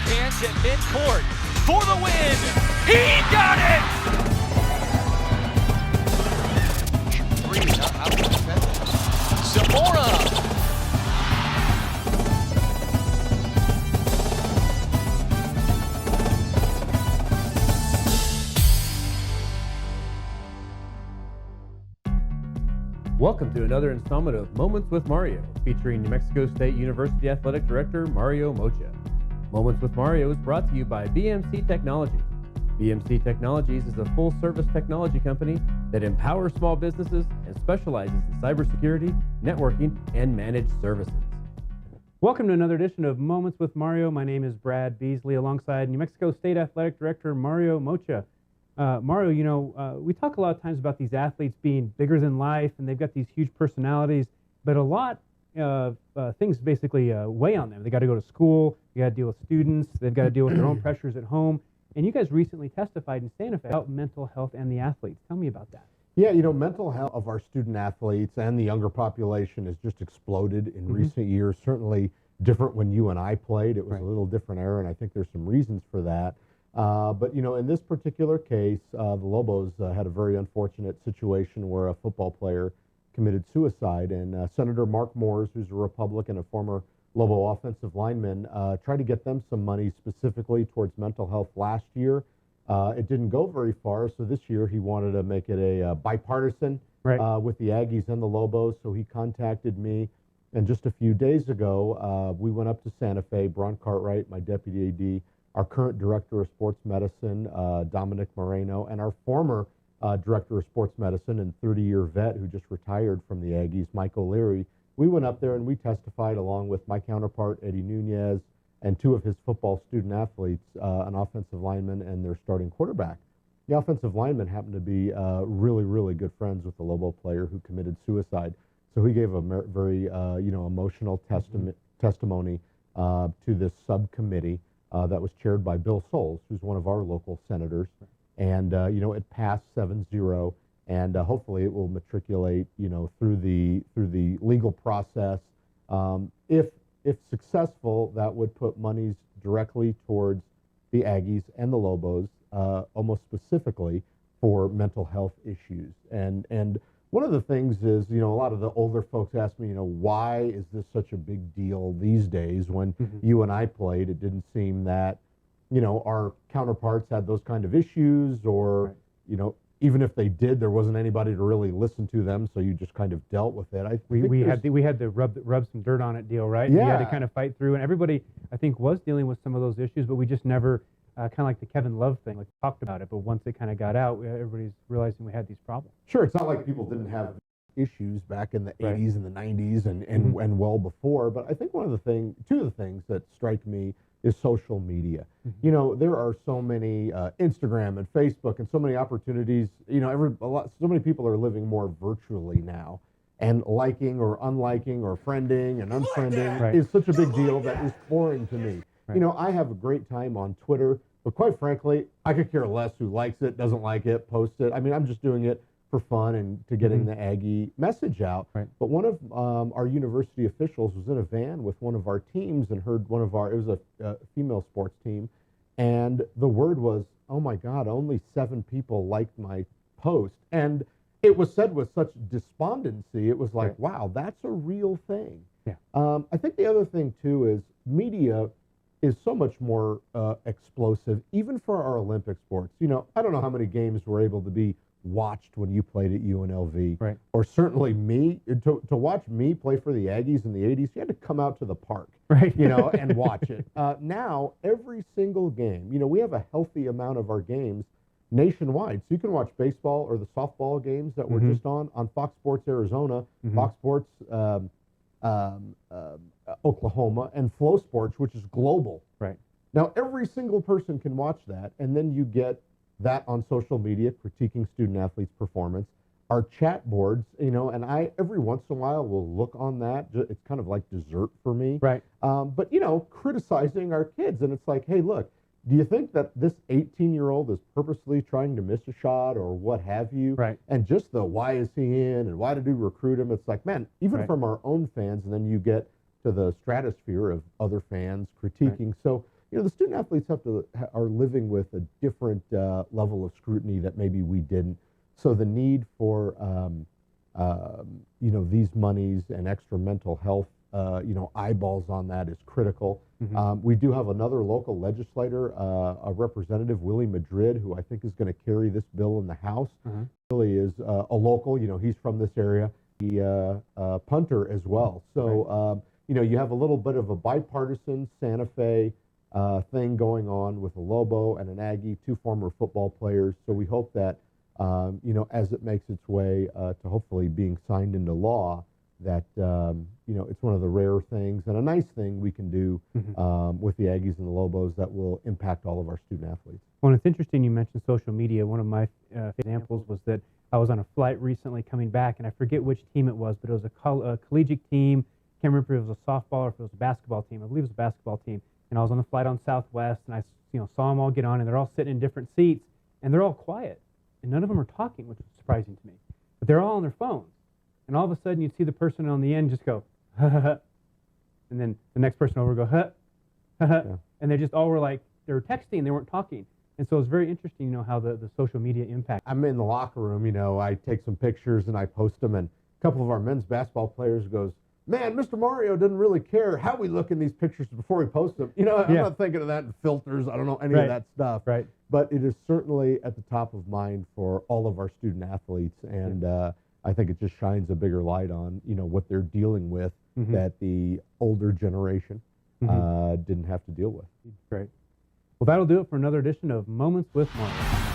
backhands at midcourt for the win. He got it! Three, not out of defense. Zamora. Welcome to another installment of Moments with Mario, featuring New Mexico State University Athletic Director Mario Mocha. Moments with Mario is brought to you by BMC Technologies. BMC Technologies is a full-service technology company that empowers small businesses and specializes in cybersecurity, networking, and managed services. Welcome to another edition of Moments with Mario. My name is Brad Beasley, alongside New Mexico State Athletic Director Mario Mocha. Mario, we talk a lot of times about these athletes being bigger than life, and they've got these huge personalities, but a lot of things basically weigh on them. They got to go to school, they got to deal with students, they've got to deal with their own pressures at home. And you guys recently testified in Santa Fe about mental health and the athletes. Tell me about that. Yeah, you know, mental health of our student athletes and the younger population has just exploded in recent years. Certainly different when you and I played. It was a little different era, and I think there's some reasons for that. But, you know, in this particular case, the Lobos had a very unfortunate situation where a football player committed suicide, and Senator Mark Moores, who's a Republican, a former Lobo offensive lineman, tried to get them some money specifically towards mental health last year. It didn't go very far, so this year he wanted to make it a bipartisan with the Aggies and the Lobos, so he contacted me. And just a few days ago, we went up to Santa Fe. Braun Cartwright, my deputy AD, our current director of sports medicine, Dominic Moreno, and our former director of sports medicine and 30-year vet who just retired from the Aggies, Mike O'Leary. We went up there and we testified along with my counterpart, Eddie Nunez, and two of his football student athletes, an offensive lineman and their starting quarterback. The offensive lineman happened to be really, really good friends with the Lobo player who committed suicide. So he gave a very, emotional testimony to this subcommittee. That was chaired by Bill Souls, who's one of our local senators. And, it passed 7-0, and hopefully it will matriculate, through the legal process. If successful, that would put monies directly towards the Aggies and the Lobos, almost specifically for mental health issues. And one of the things is, a lot of the older folks ask me, why is this such a big deal these days? When you and I played, it didn't seem that, our counterparts had those kind of issues, or, even if they did, there wasn't anybody to really listen to them, so you just kind of dealt with it. We had the rub some dirt on it deal, right? Yeah. We had to kind of fight through, and everybody, I think, was dealing with some of those issues, but we just never, kind of like the Kevin Love thing, like talked about it, but once it kind of got out, everybody's realizing we had these problems. Sure, it's not like people didn't have issues back in the 80s and the 90s and well before, but I think two of the things that strike me is social media. There are so many Instagram and Facebook and so many opportunities. So many people are living more virtually now, and liking or unliking or friending and unfriending is such a big deal that is foreign to me. I have a great time on Twitter, but quite frankly, I could care less who likes it, doesn't like it, posts it. I mean, I'm just doing it for fun and to getting the Aggie message out. But one of our university officials was in a van with one of our teams and heard it was a female sports team, and the word was, oh my God, only 7 people liked my post. And it was said with such despondency. It was like, wow, that's a real thing. Yeah. I think the other thing too is media is so much more explosive, even for our Olympic sports. I don't know how many games were able to be watched when you played at UNLV, or certainly me, to watch me play for the Aggies in the 80s, you had to come out to the park, and watch it. Now, every single game, we have a healthy amount of our games nationwide. So you can watch baseball or the softball games that were just on Fox Sports Arizona, Fox Sports Oklahoma, and Flow Sports, which is global. Now, every single person can watch that, and then you get that on social media, critiquing student athletes' performance. Our chat boards, and I every once in a while will look on that. It's kind of like dessert for me. But, criticizing our kids. And it's like, hey, look, do you think that this 18-year-old is purposely trying to miss a shot or what have you? And just the why is he in and why did we recruit him? It's like, man, even from our own fans, and then you get to the stratosphere of other fans critiquing. So, the student athletes are living with a different level of scrutiny that maybe we didn't. So the need for these monies and extra mental health eyeballs on that is critical. We do have another local legislator, a representative, Willie Madrid, who I think is going to carry this bill in the House. Willie is a local, he's from this area, punter as well. So, you have a little bit of a bipartisan Santa Fe thing going on with a Lobo and an Aggie, two former football players. So we hope that, as it makes its way to hopefully being signed into law, that it's one of the rare things and a nice thing we can do with the Aggies and the Lobos that will impact all of our student athletes. Well, it's interesting you mentioned social media. One of my examples was that I was on a flight recently coming back, and I forget which team it was, but it was a collegiate team. Can't remember if it was a softball or if it was a basketball team. I believe it was a basketball team. And I was on the flight on Southwest, and I saw them all get on, and they're all sitting in different seats, and they're all quiet, and none of them are talking, which was surprising to me. But they're all on their phones. And all of a sudden, you'd see the person on the end just go, ha, ha, ha. And then the next person over go, ha, ha, ha. Yeah. And they just all were like, they were texting, they weren't talking. And so it's very interesting, how the social media impact. I'm in the locker room, I take some pictures and I post them, and a couple of our men's basketball players goes, man, Mr. Mario doesn't really care how we look in these pictures before we post them. I'm not thinking of that in filters. I don't know any of that stuff. Right. But it is certainly at the top of mind for all of our student athletes, and I think it just shines a bigger light on, what they're dealing with that the older generation didn't have to deal with. Great. Well, that'll do it for another edition of Moments with Mario.